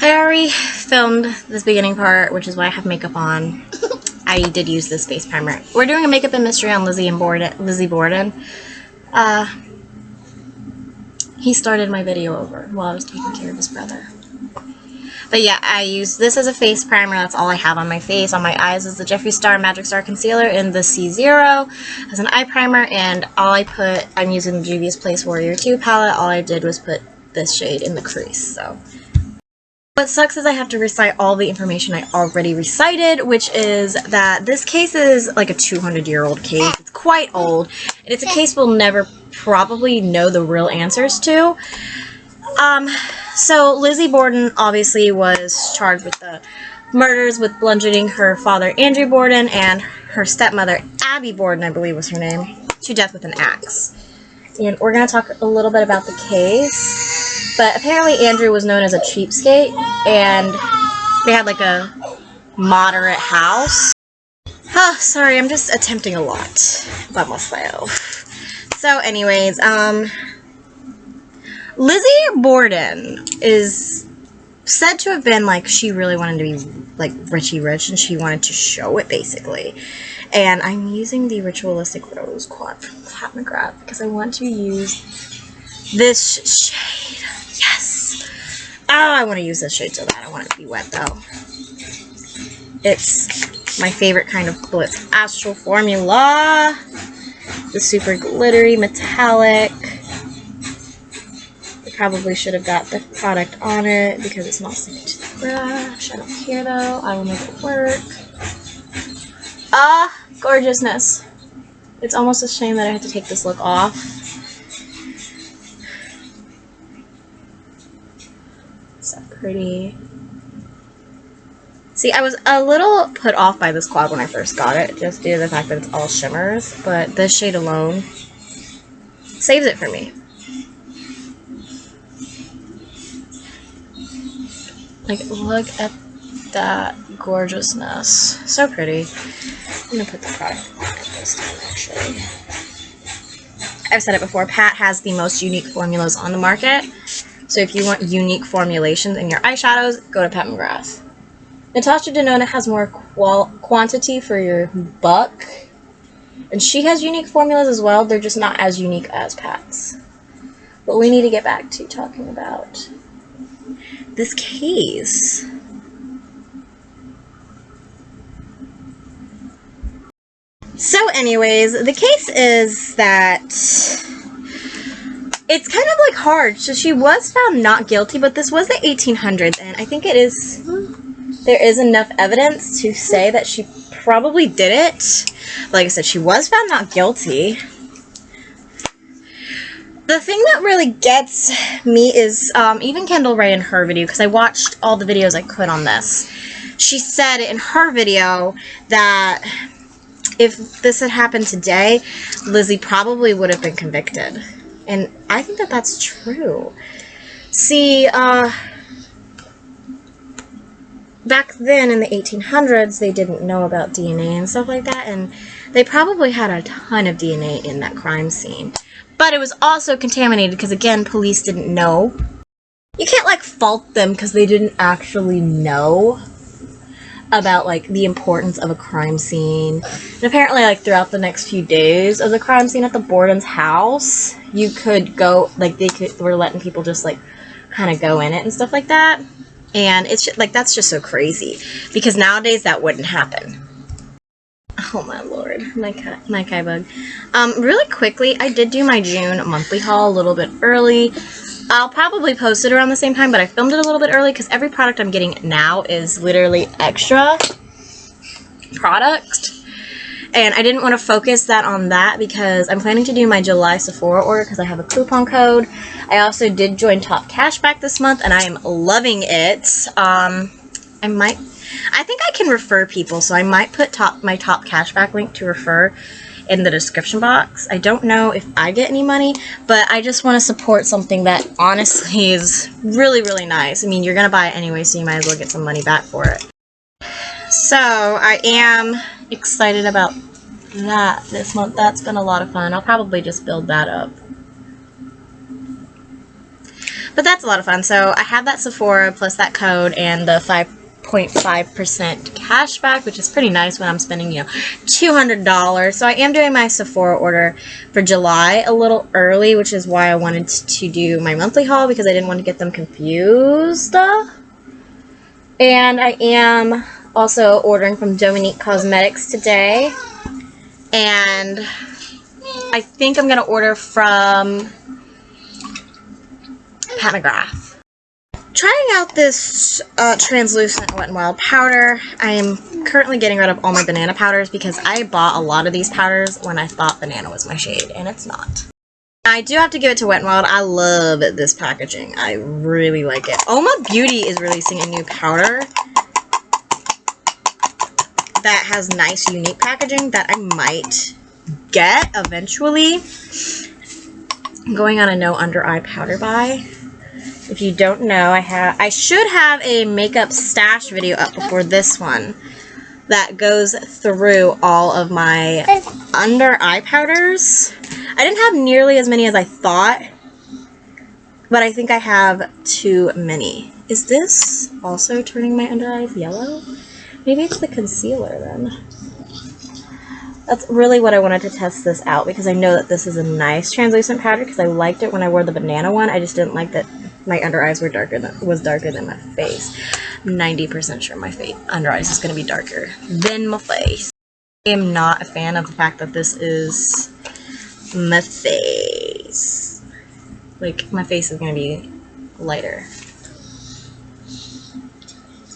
I already filmed this beginning part, which is why I have makeup on. I did use this face primer. We're doing a makeup and mystery on Lizzie Borden. He started my video over while I was taking care of his brother. But yeah, I use this as a face primer. That's all I have on my face. On my eyes is the Jeffree Star Magic Star Concealer in the C0 as an eye primer. And all I put, I'm using the Juvia's Place Warrior 2 palette. All I did was put this shade in the crease. So what sucks is I have to recite all the information I already recited, which is that this case is like a 200-year-old case. It's quite old, and it's a case we'll never probably know the real answers to. So Lizzie Borden obviously was charged with the murders, with bludgeoning her father Andrew Borden and her stepmother Abby Borden, I believe was her name, to death with an axe. And we're going to talk a little bit about the case. But apparently Andrew was known as a cheapskate, and they had like a moderate house. Oh, sorry, I'm just attempting a lot by myself. So anyways, Lizzie Borden is said to have been like, she really wanted to be like Richie Rich, and she wanted to show it basically. And I'm using the Ritualistic Rose Quad from Pat McGrath because I want to use this shade. Yes! Oh, I want to use this shade so bad. I want it to be wet though. It's my favorite kind of glitz. It's Astral Formula. The super glittery metallic. I probably should have got the product on it because it's not sticking to the brush. I don't care though. I will make it work. Ah, gorgeousness. It's almost a shame that I had to take this look off. So pretty. See, I was a little put off by this quad when I first got it, just due to the fact that it's all shimmers, but this shade alone saves it for me. Like, look at that gorgeousness. So pretty. I'm gonna put the product on it this time, actually. I've said it before, Pat has the most unique formulas on the market. So if you want unique formulations in your eyeshadows, go to Pat McGrath. Natasha Denona has more quantity for your buck. And she has unique formulas as well. They're just not as unique as Pat's. But we need to get back to talking about this case. So anyways, the case is that it's kind of like hard. So she was found not guilty, but this was the 1800s, and I think there is enough evidence to say that she probably did it. Like I said, she was found not guilty. The thing that really gets me is, even Kendall Ray in her video, because I watched all the videos I could on this, she said in her video that if this had happened today, Lizzie probably would have been convicted. And I think that that's true. See, back then in the 1800s, they didn't know about DNA and stuff like that, and they probably had a ton of DNA in that crime scene. But it was also contaminated because, again, police didn't know. You can't, like, fault them because they didn't actually know about, like, the importance of a crime scene. And apparently, like, throughout the next few days of the crime scene at the Borden's house, you could go, like, were letting people just, like, kind of go in it and stuff like that. And it's just, like, that's just so crazy. Because nowadays, that wouldn't happen. Oh my lord, my Kai bug. Really quickly, I did do my June monthly haul a little bit early. I'll probably post it around the same time, but I filmed it a little bit early because every product I'm getting now is literally extra product. And I didn't want to focus that on that because I'm planning to do my July Sephora order because I have a coupon code. I also did join Top Cashback this month, and I am loving it. I think I can refer people, so I might put my Top Cashback link to refer in the description box. I don't know if I get any money, but I just want to support something that honestly is really, really nice. I mean, you're going to buy it anyway, so you might as well get some money back for it. So, I am excited about that this month. That's been a lot of fun. I'll probably just build that up. But that's a lot of fun. So I have that Sephora plus that code and the 5.5% cash back, which is pretty nice when I'm spending, you know, $200. So I am doing my Sephora order for July a little early, which is why I wanted to do my monthly haul, because I didn't want to get them confused. And I am also ordering from Dominique Cosmetics today. And I think I'm going to order from Pat McGrath. Trying out this translucent Wet n Wild powder. I am currently getting rid of all my banana powders because I bought a lot of these powders when I thought banana was my shade, and it's not. I do have to give it to Wet n Wild. I love this packaging. I really like it. Oma Beauty is releasing a new powder that has nice, unique packaging that I might get eventually. I'm going on a no under eye powder buy. If you don't know, I should have a makeup stash video up before this one that goes through all of my under eye powders. I didn't have nearly as many as I thought, but I think I have too many. Is this also turning my under eyes yellow? Maybe it's the concealer then. That's really what I wanted to test this out, because I know that this is a nice translucent powder, because I liked it when I wore the banana one. I just didn't like that my under eyes were darker than my face. I'm 90% sure my under eyes is going to be darker than my face. I am not a fan of the fact that this is my face. Like, my face is going to be lighter.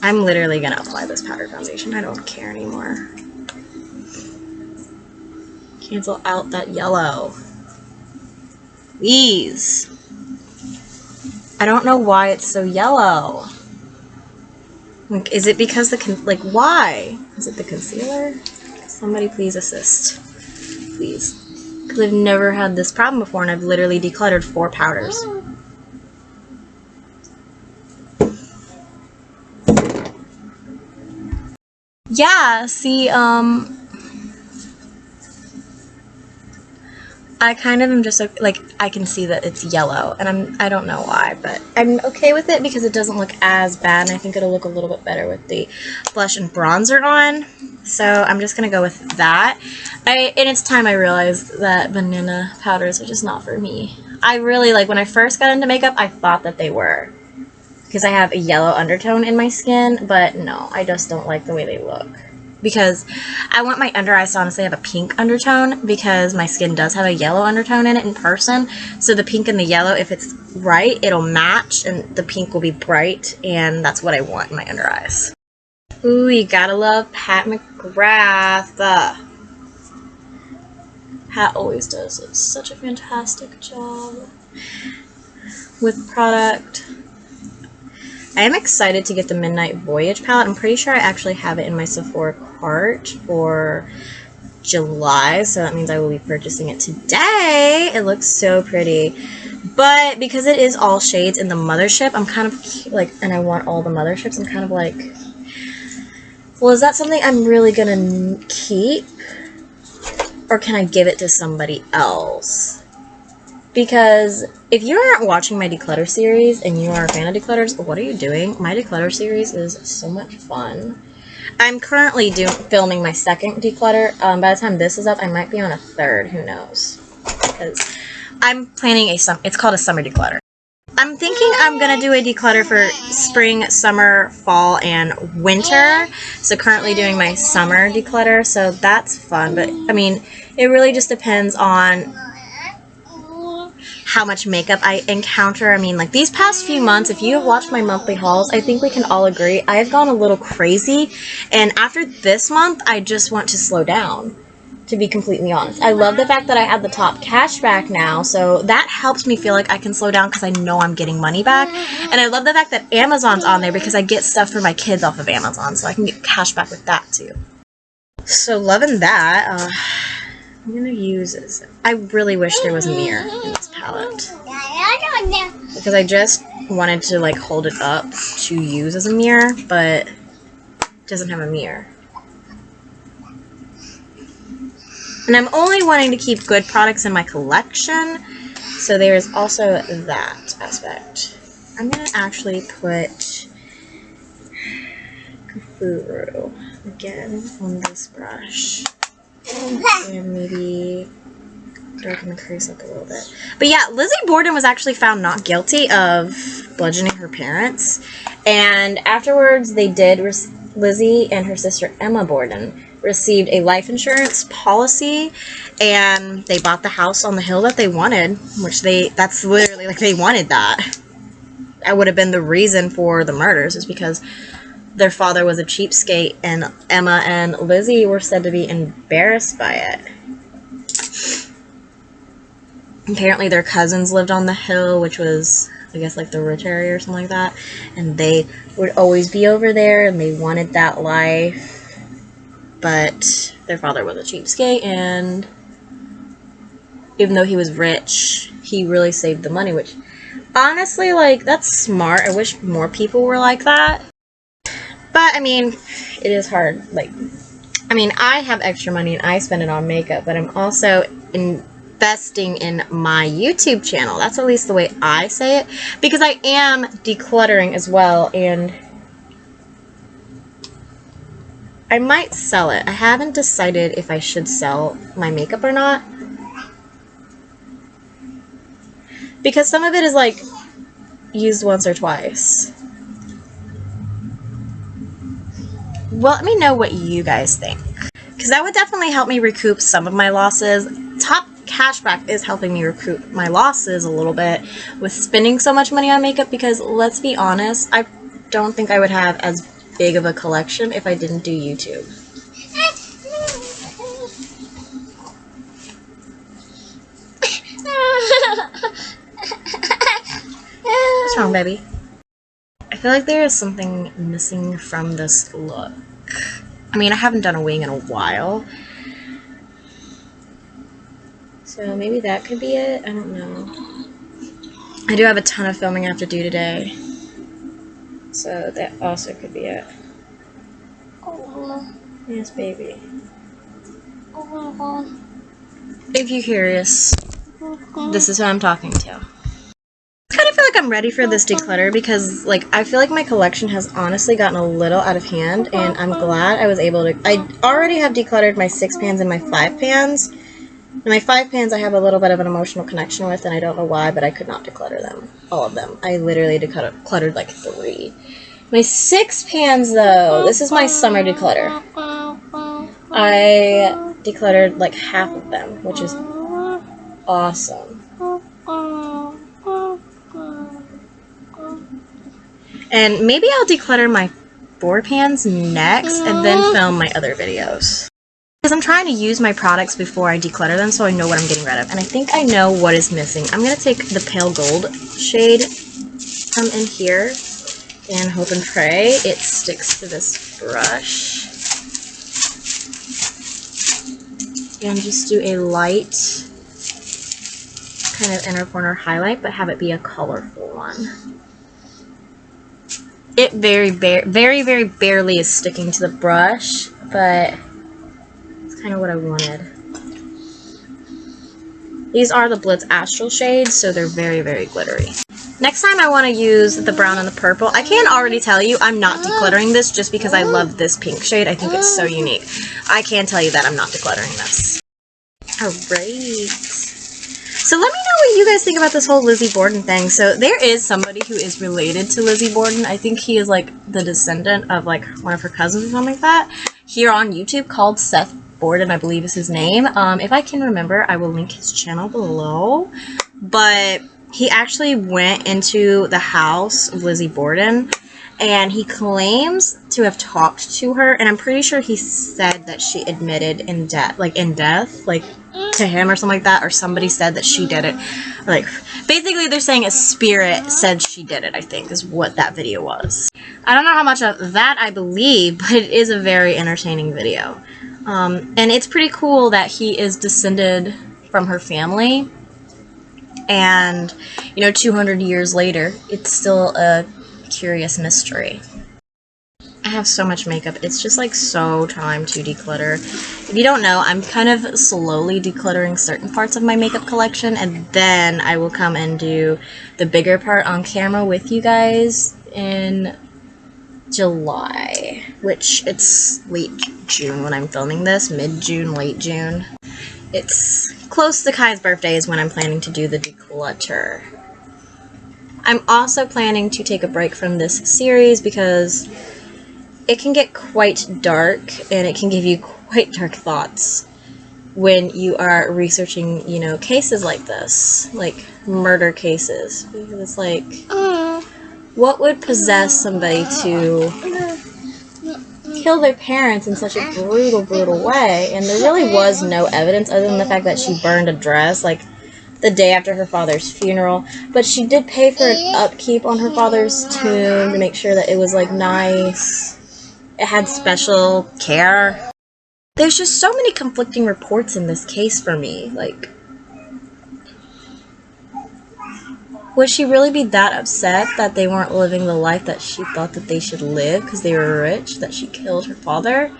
I'm literally going to apply this powder foundation. I don't care anymore. Cancel out that yellow. Please. I don't know why it's so yellow. Like, is it because why? Is it the concealer? Somebody please assist. Please. Because I've never had this problem before, and I've literally decluttered 4 powders. Yeah, see, I kind of am just, like, I can see that it's yellow, and I don't know why, but I'm okay with it because it doesn't look as bad, and I think it'll look a little bit better with the blush and bronzer on, so I'm just going to go with that. In its time, I realized that banana powders are just not for me. I really, like, when I first got into makeup, I thought that they were, because I have a yellow undertone in my skin, but no, I just don't like the way they look. Because I want my under eyes to honestly have a pink undertone, because my skin does have a yellow undertone in it in person. So the pink and the yellow, if it's right, it'll match, and the pink will be bright, and that's what I want in my under eyes. Ooh, you gotta love Pat McGrath. Pat always does such a fantastic job with product. I am excited to get the Midnight Voyage palette. I'm pretty sure I actually have it in my Sephora cart for July, so that means I will be purchasing it today. It looks so pretty. But because it is all shades in the Mothership, I'm kind of like, and I want all the Motherships, I'm kind of like, well, is that something I'm really gonna keep? Or can I give it to somebody else? Because if you aren't watching my declutter series and you are a fan of declutters, what are you doing? My declutter series is so much fun. I'm currently filming my second declutter. By the time this is up, I might be on a third. Who knows? Because I'm planning it's called a summer declutter. I'm thinking I'm going to do a declutter for spring, summer, fall, and winter. So currently doing my summer declutter. So that's fun. But, I mean, it really just depends on how much makeup I encounter. I mean, like, these past few months, if you have watched my monthly hauls, I think we can all agree I have gone a little crazy, and after this month, I just want to slow down, to be completely honest. I love the fact that I have the top cash back now, so that helps me feel like I can slow down because I know I'm getting money back, and I love the fact that Amazon's on there because I get stuff for my kids off of Amazon, so I can get cash back with that too. So loving that. I'm going to use this. I really wish there was a mirror in this palette, because I just wanted to, like, hold it up to use as a mirror, but it doesn't have a mirror. And I'm only wanting to keep good products in my collection, so there's also that aspect. I'm gonna actually put Furu again on this brush. And maybe darken the crease up a little bit. But yeah, Lizzie Borden was actually found not guilty of bludgeoning her parents. And afterwards, they did, Lizzie and her sister Emma Borden received a life insurance policy, and they bought the house on the hill that they wanted, which that's literally, like, they wanted that. That would have been the reason for the murders, is because their father was a cheapskate, and Emma and Lizzie were said to be embarrassed by it. Apparently their cousins lived on the hill, which was, I guess, like the rich area or something like that, and they would always be over there, and they wanted that life, but their father was a cheapskate, and even though he was rich, he really saved the money, which, honestly, like, that's smart. I wish more people were like that. But, I mean, it is hard. Like, I mean, I have extra money and I spend it on makeup, but I'm also investing in my YouTube channel. That's at least the way I say it, because I am decluttering as well, and I might sell it. I haven't decided if I should sell my makeup or not, because some of it is, like, used once or twice. Well, let me know what you guys think, because that would definitely help me recoup some of my losses. Top Cashback is helping me recoup my losses a little bit with spending so much money on makeup, because let's be honest, I don't think I would have as big of a collection if I didn't do YouTube. What's wrong, baby? I feel like there is something missing from this look. I mean, I haven't done a wing in a while, so maybe that could be it. I don't know. I do have a ton of filming I have to do today, so that also could be it. Yes, baby. If you're curious, this is who I'm talking to. I kind of feel like I'm ready for this declutter, because, like, I feel like my collection has honestly gotten a little out of hand, and I'm glad I was able to. I already have decluttered my 6 pans and my 5 pans. And my 5 pans I have a little bit of an emotional connection with, and I don't know why, but I could not declutter them. All of them. I literally decluttered like 3. My 6 pans, though, this is my summer declutter. I decluttered like half of them, which is awesome. And maybe I'll declutter my 4 pans next and then film my other videos. Because I'm trying to use my products before I declutter them so I know what I'm getting rid of. And I think I know what is missing. I'm going to take the pale gold shade in here and hope and pray it sticks to this brush. And just do a light kind of inner corner highlight, but have it be a colorful one. It very barely is sticking to the brush, but it's kind of what I wanted. These are the Blitz Astral shades, so they're very glittery. Next time I want to use the brown and the purple. I can already tell you I'm not decluttering this just because I love this pink shade. I think it's so unique. I can tell you that I'm not decluttering this. Alright. So let me know what you guys think about this whole Lizzie Borden thing. So there is somebody who is related to Lizzie Borden. I think he is like the descendant of like one of her cousins or something like that. Here on YouTube, called Seth Borden, I believe is his name. If I can remember, I will link his channel below. But he actually went into the house of Lizzie Borden, and he claims to have talked to her, and I'm pretty sure he said that she admitted in death, like to him or something like that, or somebody said that she did it. Like, basically they're saying a spirit said she did it, I think, is what that video was. I don't know how much of that I believe, but it is a very entertaining video. And it's pretty cool that he is descended from her family, and, you know, 200 years later, it's still a curious mystery. I have so much makeup. It's just like so time to declutter. If you don't know, I'm kind of slowly decluttering certain parts of my makeup collection, and then I will come and do the bigger part on camera with you guys in July, which it's late June when I'm filming this, mid-June, late June. It's close to Kai's birthday is when I'm planning to do the declutter. I'm also planning to take a break from this series because it can get quite dark and it can give you quite dark thoughts when you are researching, you know, cases like this, like murder cases. Because it's like, what would possess somebody to kill their parents in such a brutal, brutal way? And there really was no evidence other than the fact that she burned a dress, like, the day after her father's funeral. But she did pay for an upkeep on her father's tomb to make sure that it was, like, nice. It had special care. There's just so many conflicting reports in this case for me. Like, would she really be that upset that they weren't living the life that she thought that they should live because they were rich, that she killed her father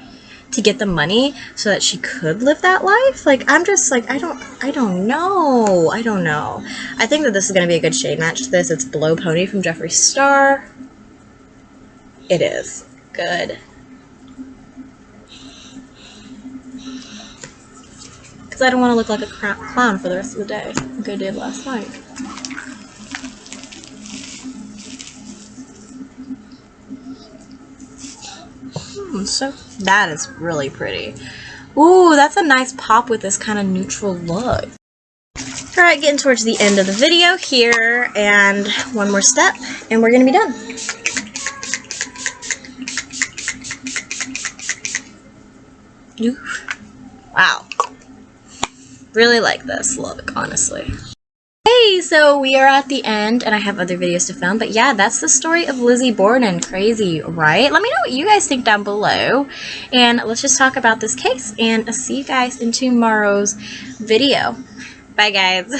to get the money so that she could live that life? Like, I'm just like, I don't know. I don't know. I think that this is going to be a good shade match to this. It's Blow Pony from Jeffree Star. It is. Good. Because I don't want to look like a clown for the rest of the day, like I did last night. So that is really pretty. Ooh, that's a nice pop with this kind of neutral look. Alright, getting towards the end of the video here, and one more step, and we're going to be done. Ooh. Wow. Really like this look, honestly. Hey, so we are at the end, and I have other videos to film, but yeah, that's the story of Lizzie Borden. Crazy, right? Let me know what you guys think down below, and let's just talk about this case, and I'll see you guys in tomorrow's video. Bye, guys.